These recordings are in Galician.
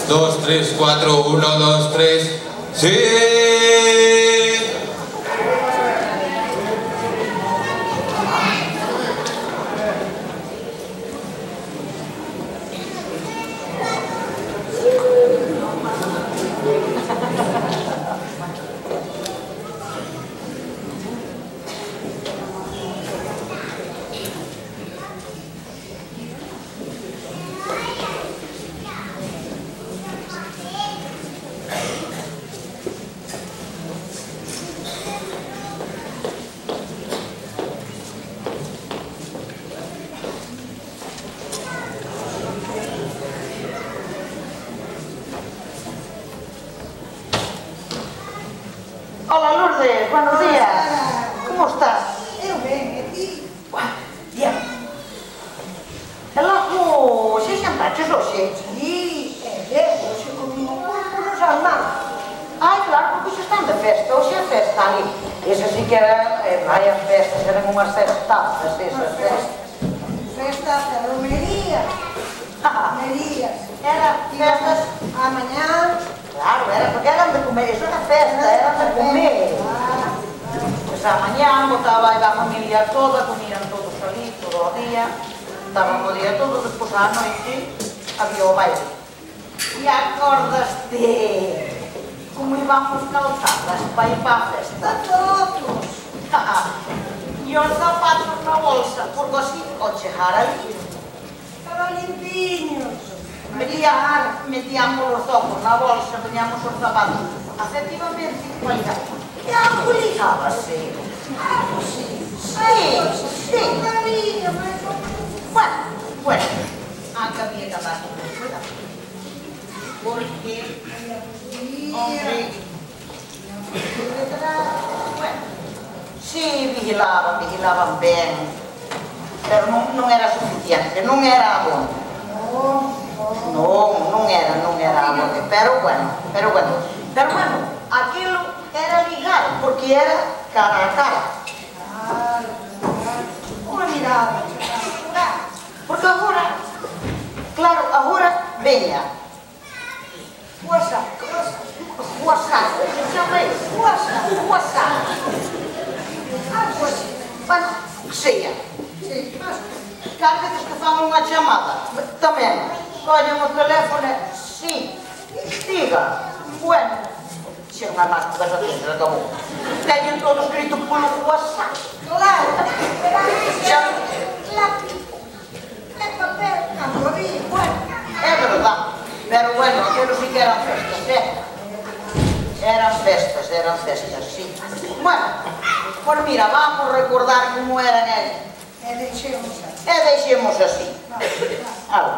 2, 3, 4, 1, 2, 3. ¡Sí! Hola Lourdes, buenos días. ¿Cómo estás? Eu ben, e ti? Bien. E logo, se xantaches hoxe? Sí, ben, hoxe comimos pouco no xalmán. Ai, claro, porque se están de festa, hoxe é festa ali. Esa sí que era, varias festas, eran unhas festazas, esas festas. Festa de romería. Romerías. Era festas, Amañán. claro, era porque eran de comer, iso era festa, eran de comer. Pois a mañá botaba aí a familia toda, comían todos ali, todo o día, estaban o día todo, despois á noite había o baile. E acordaste como íbamos calzadas para ir para a festa? Todos. E os zapatos na bolsa, porque así, ao chegar ali, Estaban limpiños. metíamos os ojos na bolsa, poñamos os zapatos. Efectivamente, cualidade. E aculizábase. Sí. Sí. Todavía, mas... Bueno, que había que andar con cuidado. Porque, hombre, bueno, sí, vigilaban ben, pero non era suficiente, non era abono. Non era abono, pero bueno, aquilo era ligar, porque era cara a cara. Unha mirada. Porque agora, veña, WhatsApp. WhatsApp. Bueno, sea. Sí, mas... Cada vez que fan unha chamada, tamén, collen o teléfono, sí, diga, bueno, xe non hai máis que vas a ter, acabou. Teñen todo escrito polo WhatsApp. Claro, Xa, é papel, cando vi, bueno. é verdad, pero bueno, aquilo sí que eran festas, Eran festas, sí. Bueno, pues mira, vamos a recordar como eran eles. E deixemos así. Algo.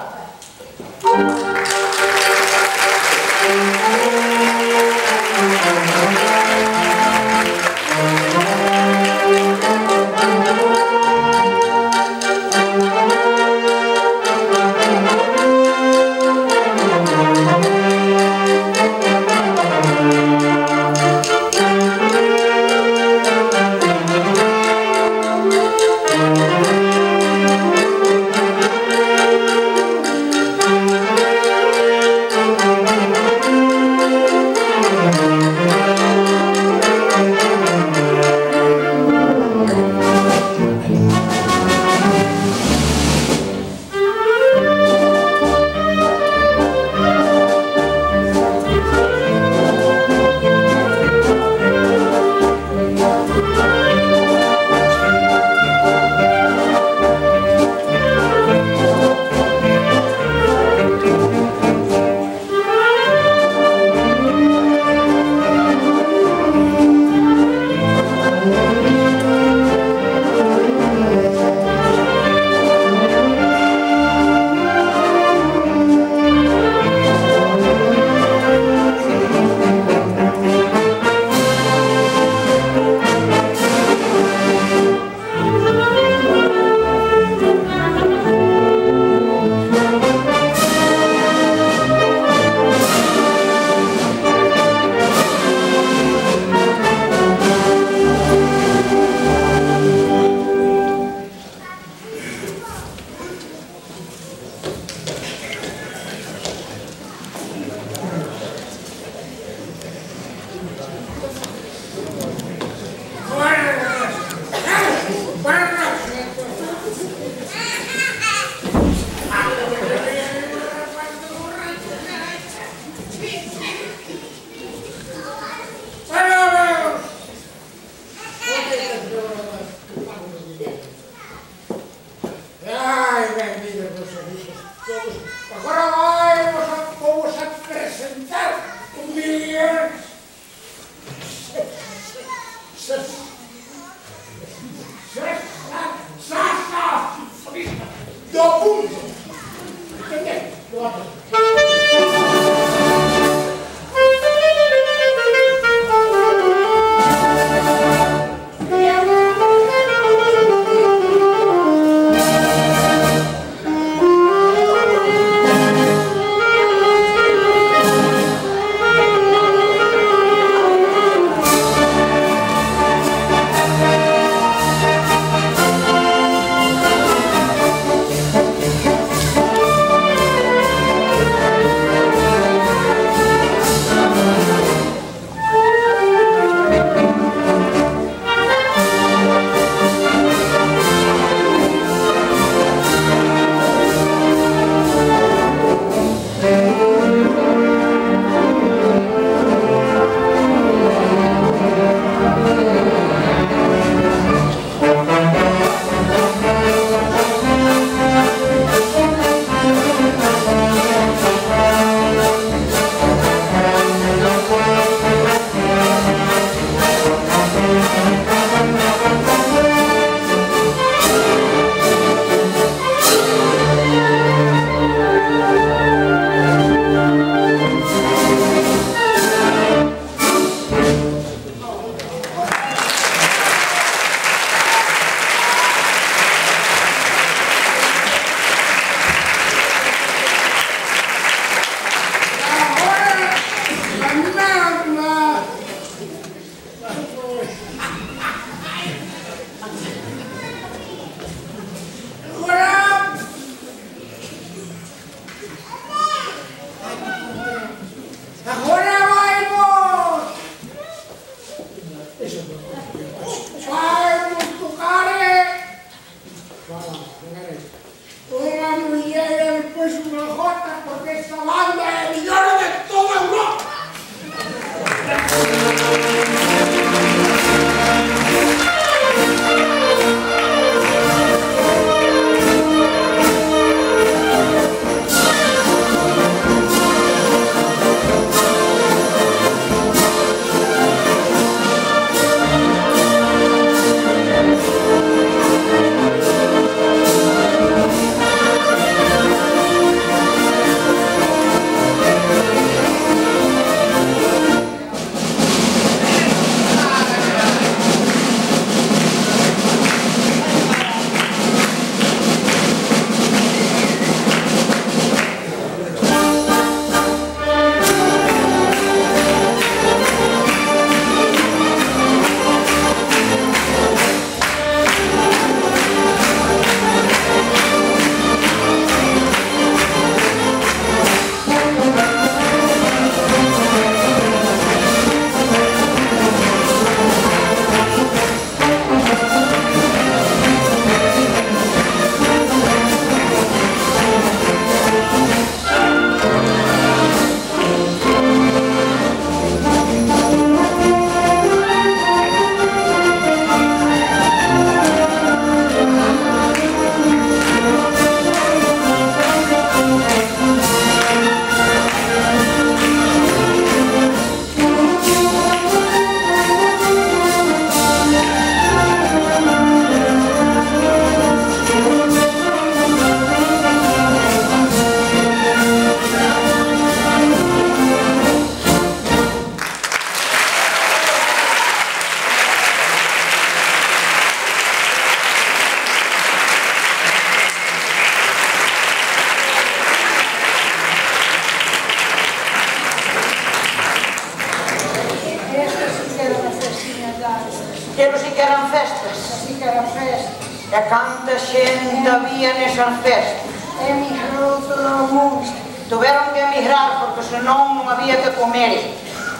eran festas. Así que era festa. E canta xente había nesas festas. Emigrou todo o mundo. Tuveron que emigrar porque senón non había que comer.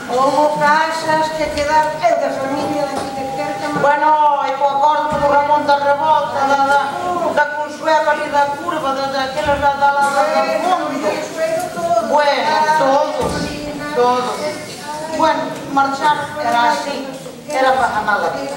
Houve casas que quedaron da familia daqui de cerca. Bueno, e co acordo do Ramón da Revolta, da Consuela e da Curva, daquelas da mundo. Bueno, todos. Bueno, marchar era así, era para ganar la vida.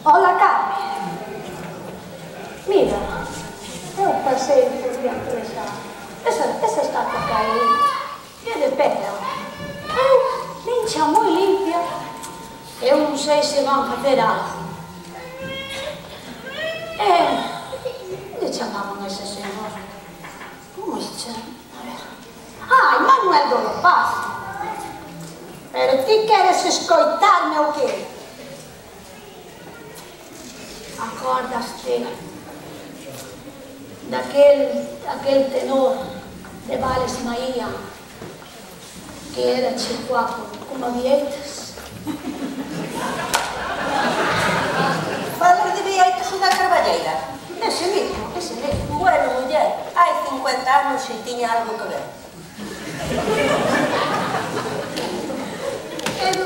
Hola, Carmen. Mira, eu pasei por diante esa estatua que hai é de pedra. Eu lincha moi limpia. Eu non sei se van facer algo. Que chamaban a ese señor? Como se chama? A ver. Ai, Manuel do Paz. Pero ti queres escoitarme o que? Acordaste daquel tenor de Vales Maía que era chihuaco como Vieitas? Falas de Vieitas ou da Carballeira? Ese mismo. Bueno, muller, hai 50 anos e tiña algo que ver. Pero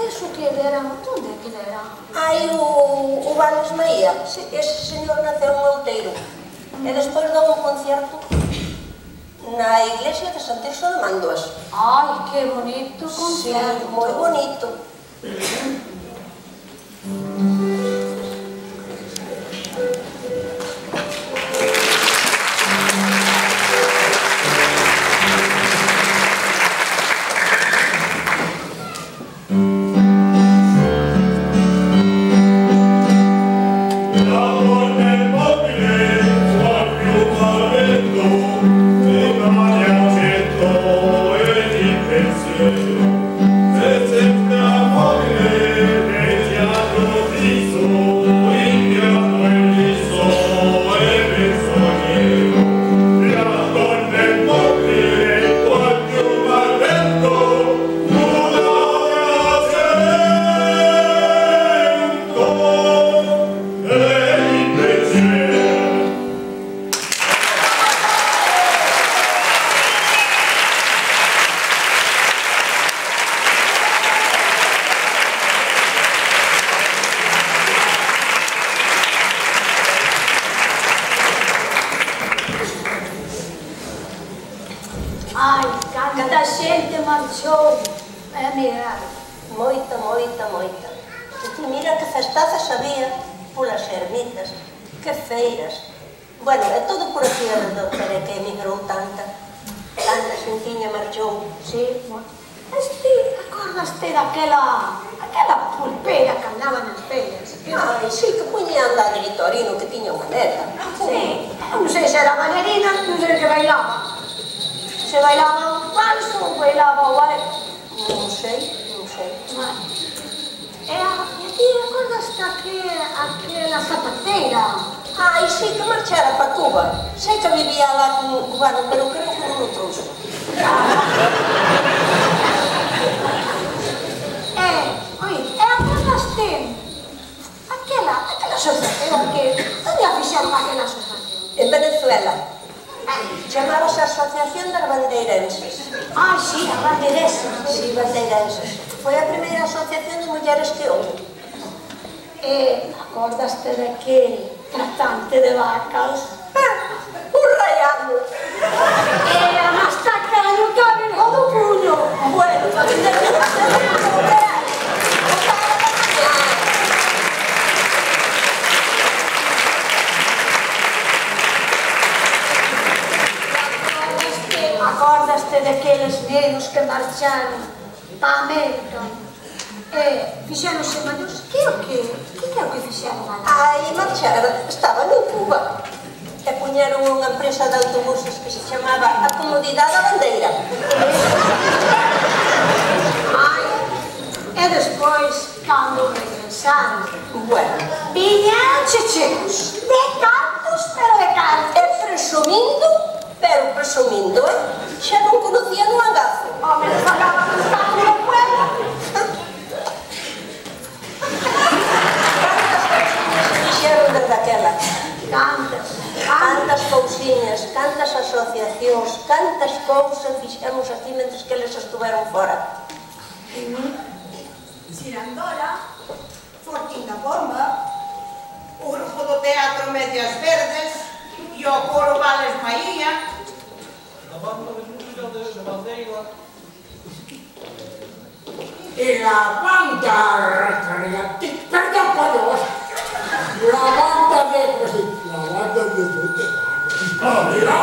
eso que era, onde que era? Hai o Vales Maía, ese señor naceu en Outeiro e despois dou un concierto na iglesia de Santirso de Mandoas. Ai, que bonito concierto. Sí, moi bonito. Ai, canta xente marchou. É admirável. Moita, moita, moita. E ti mira que festazas había polas ermitas, que feiras. Bueno, é todo por aquí alrededor, pero é que emigrou tanta xentiña marchou. Sí, bueno. Acordaste daquela pulpera que andaba nas feiras? Ai, sí, que poñía a andar de Vitorino, que tiña unha neta. Sí, non sei se era bailarina, non sei que bailaba. Se bailaba o falso ou bailaba o ballet. Non sei. Vale. E a ti acordaste aquela zapateira? Ai, sí, que marchara pa Cuba. Sei que vivía lá con un cubano, pero creo que non o trouxo. Acordaste aquela asociación que... Onde a fixeron aquela asociación? En Venezuela. Chamábase Asociación das Bandeirenses. Ah, sí, a bandeirenses. Sí, bandeirenses. Foi a primeira asociación de mulleres que houve. Acordaste daquele tratante de vacas? Un rayado. A mastaca no cabelo do puño. Bueno, para vender Acordaste daqueles nenos que marcharon para América e fixeronse maiores? Que é o que fixeron ali? Ai, marchar, estaban en Cuba e puñeron unha empresa de autobuses que se chamaba A Comodidade da Bandeira. Ai, e despois, cando regresaron, Bueno, viñeron chechecos, de cantos, pero de cantos. e presumindo, xa non conocían o agazo. Home, pagaban os tacos no pueblo. Fixeron desde aquela. Cantas cousiñas, cantas asociacións, cantas cousas fixemos aquí mentres que eles estuveron fora. Cirandola, Fortín da Bomba, o grupo do teatro Medias Verdes e o coro Vales Maía. A banda de música de Bandeira. Y la banda recreativa, perdón por Dios, la banda de veteranos. ¡Oh, mira!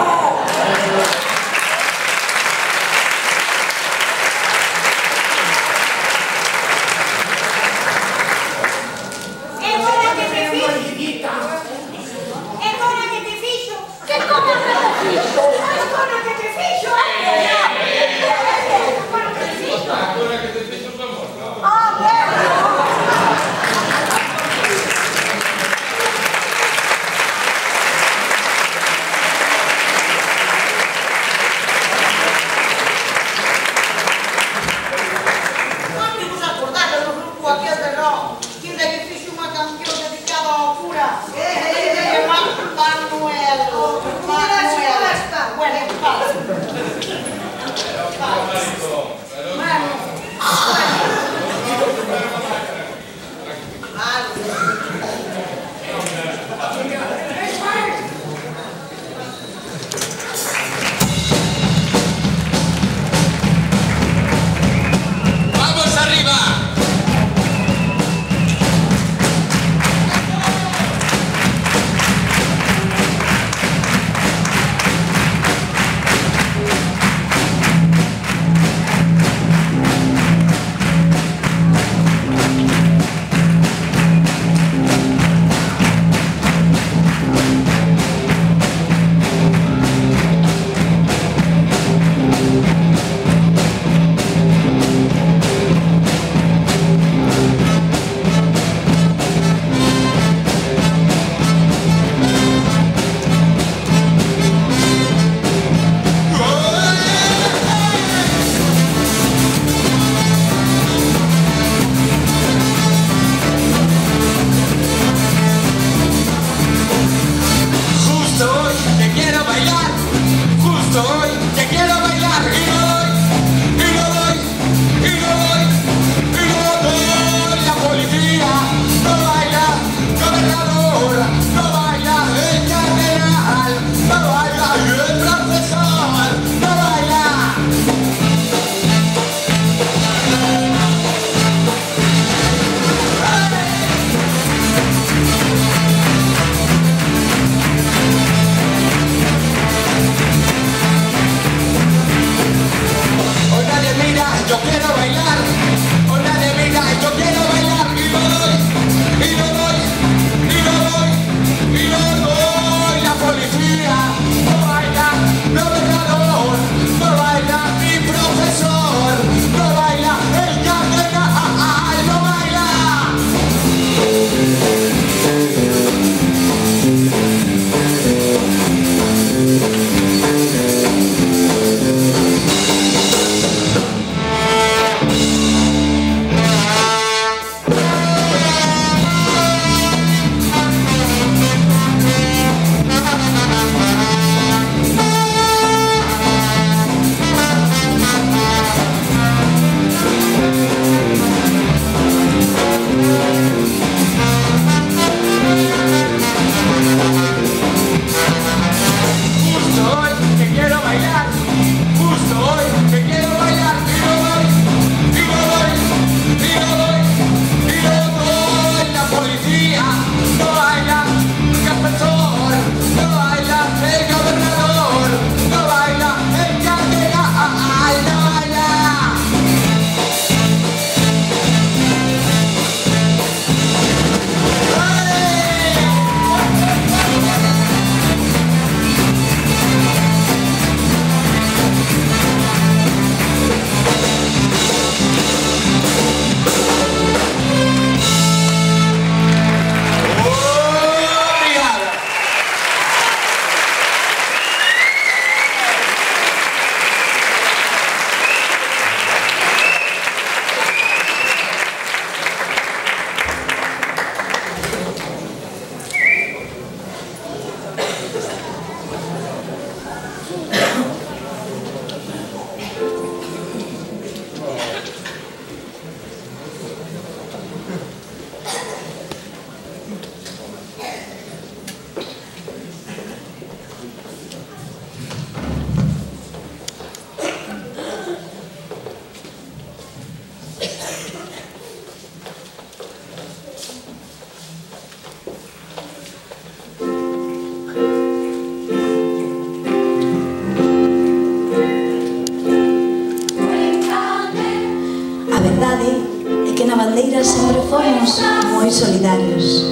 Deus.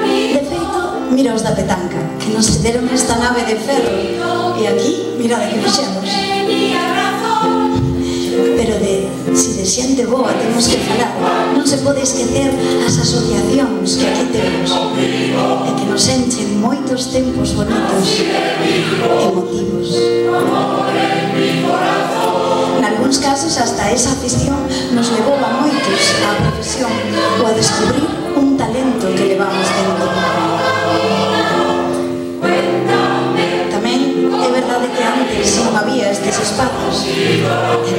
De feito, mira os da petanca, que nos cederon esta nave de ferro, e aquí, mirade que fixemos. Pero si de xente boa temos que falar, non se pode esquecer as asociacións que aquí temos e que nos enchen moitos tempos bonitos e emotivos. Nalgúns casos, hasta esa afición nos levou a moitos á profesión ou a descubrir un talento que levamos dentro. Tamén é verdade que antes non había estes espazos e,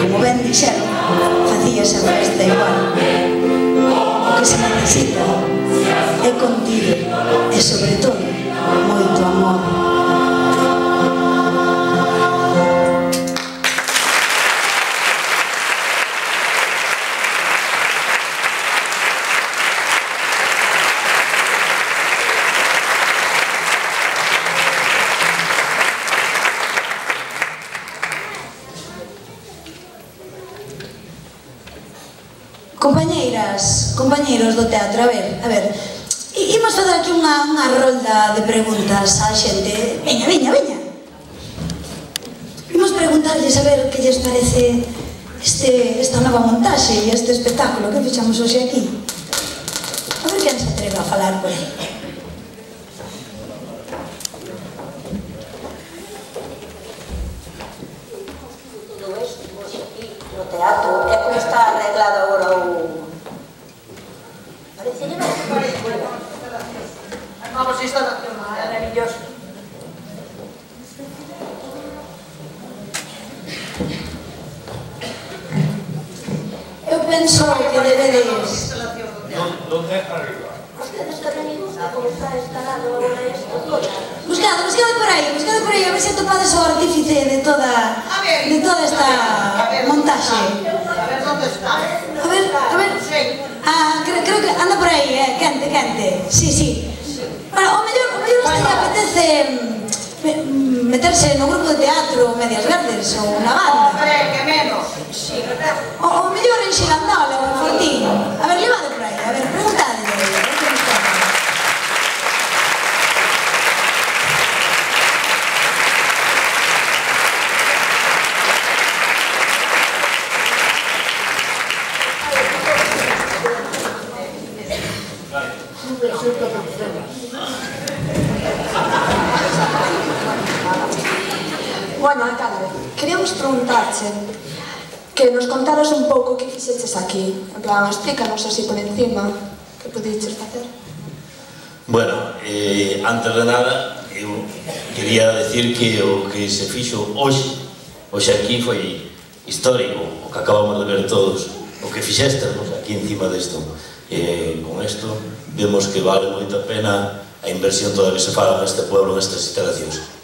como ben dixeron, facíase a festa igual. O que se necesita é contido e, sobre todo, moito amor. Compañeiros do teatro, a ver, imos fazer aquí unha rolda de preguntas á xente. Veña. Imos preguntarlles a ver que lles parece esta nova montaxe e este espectáculo que fixamos hoxe aquí. A ver quen se atreve a falar por aí. Todo isto, aquí, no teatro, é como está arreglado agora o... Parece Novas instalacións, maravilloso. Eu penso que debedes... Non é arriba. Ustedes tamén gustan como está instalado agora isto todo. Buscade por aí, a ver se atopades o artífice de toda esta montaxe. A ver, onde está? A ver. Creo que anda por aí, quente. Sí. Bueno, o mellor usted lle apetece meterse no grupo de teatro Medias Verdes ou na banda. Hombre, que menos. Sí, verdad. O mellor en Xilandola ou en Fortín. A ver, levade por aí, a ver, preguntade. Bueno, alcalde, queríamos preguntarche que nos contaras un pouco que fixeches aquí. En plan, explícanos así por encima que podiches facer. Bueno, antes de nada, eu quería decir que o que se fixo hoxe aquí foi histórico, o que acabamos de ver todos, o que fixéstemos aquí encima desto. Con isto vemos que vale moita pena a inversión toda que se faga neste pueblo, nestas instalacións.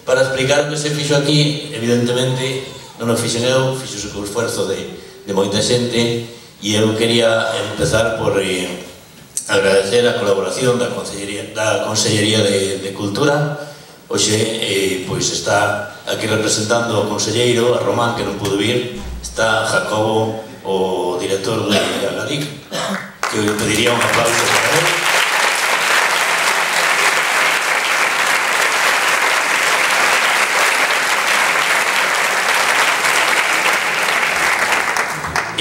Para explicar o que se fixo aquí, evidentemente, non o fixen eu, fixose co esforzo de moita xente, e eu quería empezar por agradecer a colaboración da Consellería de Cultura. Hoxe, pois, está aquí representando o conselleiro, a Román, que non pudo vir, está Jacobo, o director de Agadic, que eu pediría un aplauso para él.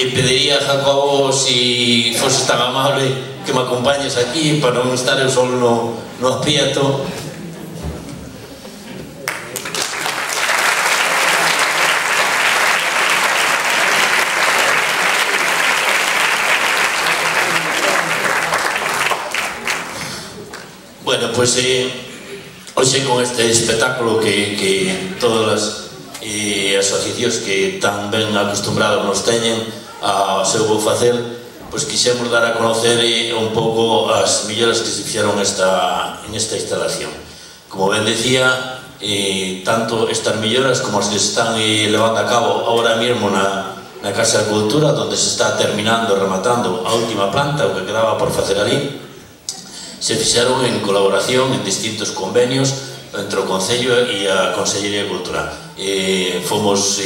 E pediría a Jacobo, si foses tan amable, que me acompañes aquí para non estar eu solo no aprieto. Bueno, pois hoxe con este espectáculo que todas as asociacións que tan ben acostumbrados nos teñen ao seu bo facer, pois quixemos dar a conocer un pouco as melloras que se fixeron en esta instalación. Como ben decía, tanto estas melloras como as que se están levando a cabo ahora mesmo na Casa de Cultura, onde se está terminando, rematando a última planta, o que quedaba por facer ali, se fixeron en colaboración en distintos convenios entre o Concello e a Consellería de Cultura. Fomos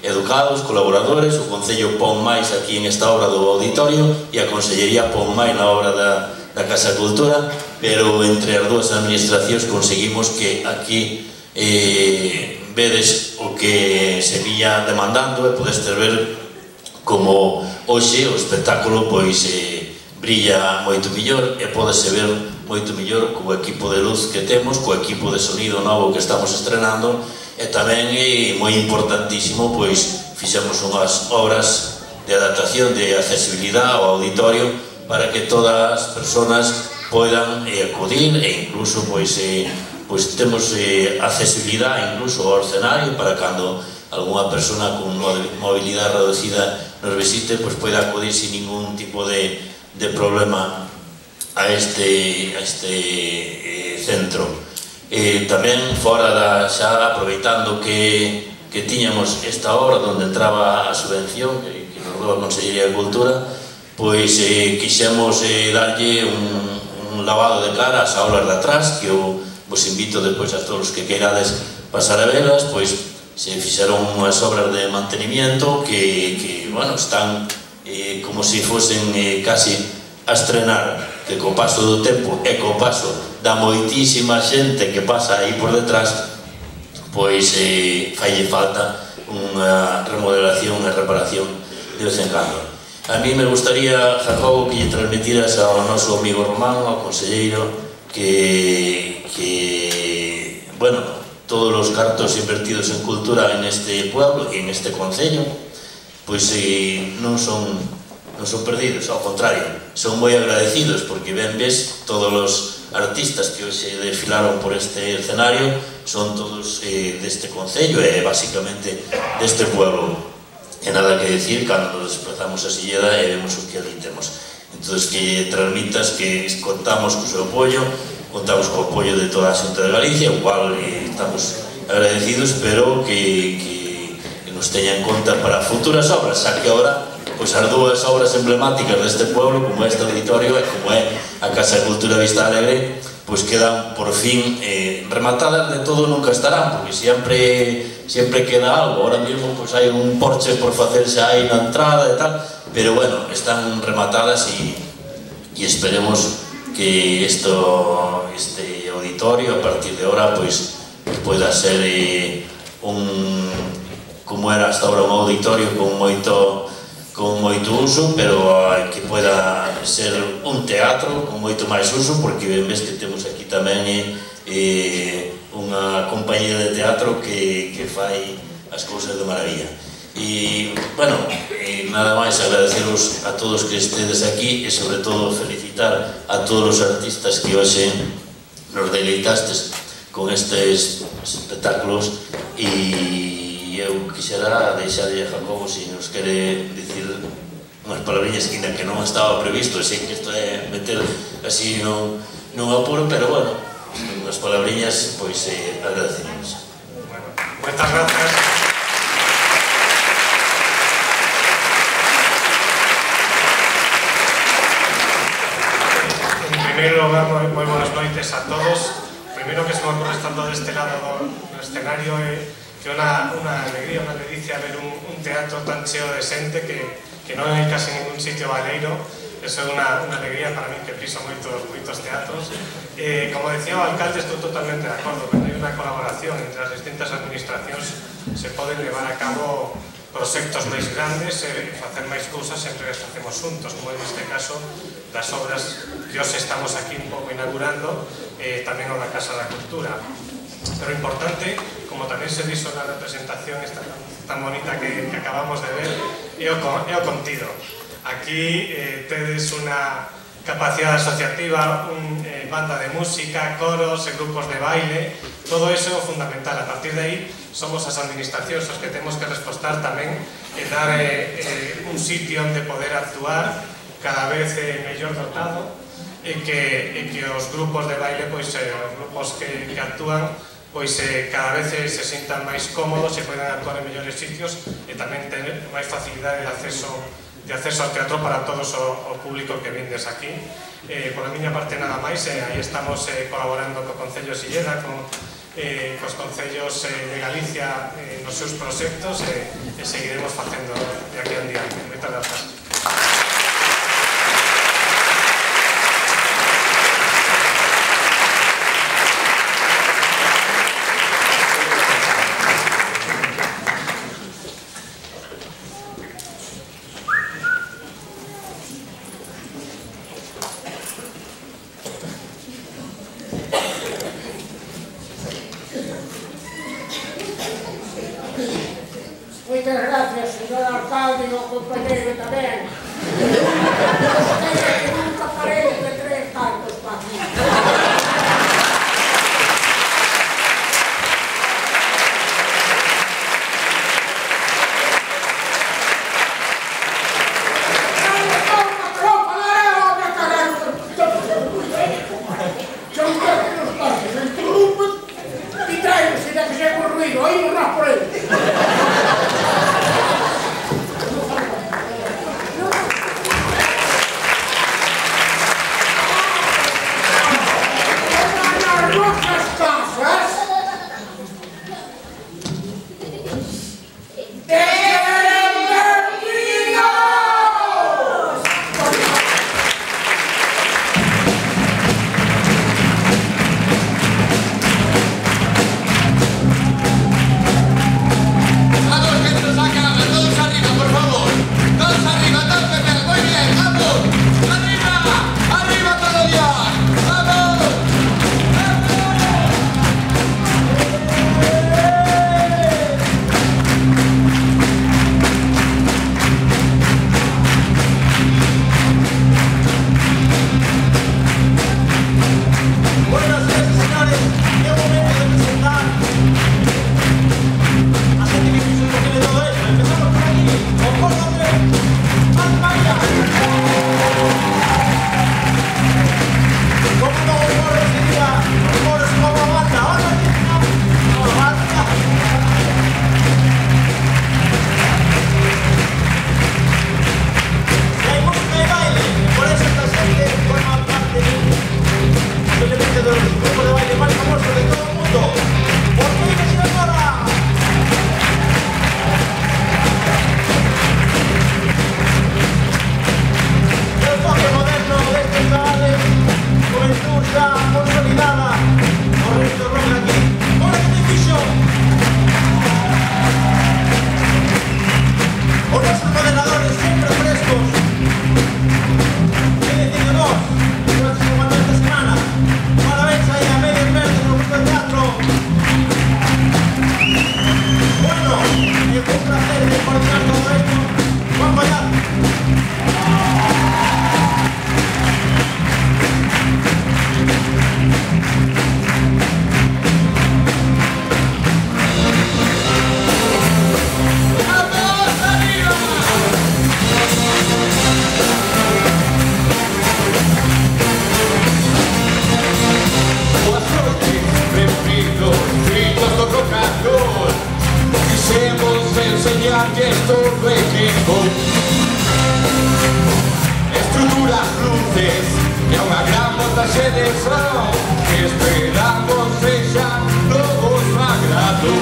educados, colaboradores, o Concello pon máis aquí en esta obra do auditorio e a Consellería pon máis na obra da Casa de Cultura, pero entre as dúas administracións conseguimos que aquí vedes o que se viña demandando e podestes ver como hoxe o espectáculo brilla moito millor e podese ver moito millor co equipo de luz que temos, co equipo de sonido novo que estamos estrenando, e tamén é moi importantísimo, fixemos unhas obras de adaptación de accesibilidade ao auditorio para que todas as persoas poidan acudir e incluso temos accesibilidade incluso ao escenario para cando algunha persona con mobilidade reducida nos visite, poida acudir sin ningún tipo de problema a este centro. Tamén fora xa aproveitando que tiñamos esta obra onde entraba a subvención que nos dou a Consellería de Cultura, quixemos darlle un lavado de cara ás aulas de atrás, que eu vos invito depois a todos os que queirades pasar a velas, se fixeron unhas obras de mantenimiento que están como se fosen casi a estrenar, que co paso do tempo e co paso da moitísima xente que pasa aí por detrás, falle falta unha remodelación e reparación de vez en cando. A mí me gustaría, Jacobo, que lle transmitiras ao noso amigo Román, ao conselleiro, que todos os cartos invertidos en cultura en este pueblo e en este concello non son perdidos, ao contrario, son moi agradecidos, porque ves todos os artistas que hoxe desfilaron por este escenario son todos deste concello e basicamente deste pueblo. E nada que decir cando nos desplazamos a Silleda e vemos o que ali temos. Entón, que transmitas que contamos co seu apoio, contamos co apoio de toda a Xunta de Galicia, o cual estamos agradecidos, pero que nos teña en conta para futuras obras, xa que ahora as dúas obras emblemáticas deste pueblo, como este auditorio e como é a Casa de Cultura Vista Alegre, quedan por fin rematadas. De todo nunca estarán, porque sempre queda algo. Ahora mesmo hai un porche por facerse aí na entrada e tal, pero están rematadas e esperemos que este auditorio a partir de ahora poida ser como era hasta ahora un auditorio con moito uso, pero que poida ser un teatro con moito máis uso, porque ves que temos aquí tamén unha compañía de teatro que fai as cousas de maravilla. E, nada máis agradeceros a todos que estedes aquí e, sobre todo, felicitar a todos os artistas que hoxe nos deleitastes con estes espectáculos. E eu quixera deixarlle a Jacobo se nos quere dicir unhas palabrinhas que non estaba previsto, sei que isto é meter así nun apuro, pero unhas palabrinhas agradecemos. Moitas gracias. En primeiro lugar, moi boas noites a todos. Primeiro que se me ocurre estando deste lado do escenario que unha alegría, unha delicia ver un teatro tan cheo de xente que non hai casi ningún sitio baleiro. Eso é unha alegría para mí, que piso moitos teatros. Como decía o alcalde, estou totalmente de acordo. Cando hai unha colaboración entre as distintas administracións se poden levar a cabo proxectos máis grandes e facer máis cousas sempre que as facemos xuntos, como neste caso das obras que hoxe estamos aquí un pouco inaugurando, tamén o da Casa da Cultura. Pero importante, como tamén se dixo na representación esta tan bonita que acabamos de ver, é o contido. Aquí tedes unha capacidade asociativa, banda de música, coros e grupos de baile, todo iso é fundamental. A partir de aí somos as administracións os que temos que respostar tamén e dar un sitio onde poder actuar cada vez mellor dotado e que os grupos de baile, os grupos que actúan, cada vez se sintan máis cómodos e poden actuar en mellores sitios e tamén ter máis facilidade de acceso acceso ao teatro para todos o público que vindes aquí. Por a miña parte nada máis, aí estamos colaborando co Concello de Silleda, cos concellos de Galicia nos seus proxectos e seguiremos facendo de aquí en diante. Moitas grazas. Moitas gracias, señor alcalde e o compañeiro tamén. Que nunca parei de traer cartos para aquí. E trae-se da que se é ruído, aí non dá por ele. Estruturas, luces e unha gran montaxe de son que esperamos sexan do vosso agrado.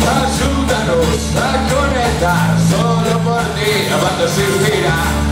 Axúdanos a conectar solo por ti a banda se inspira.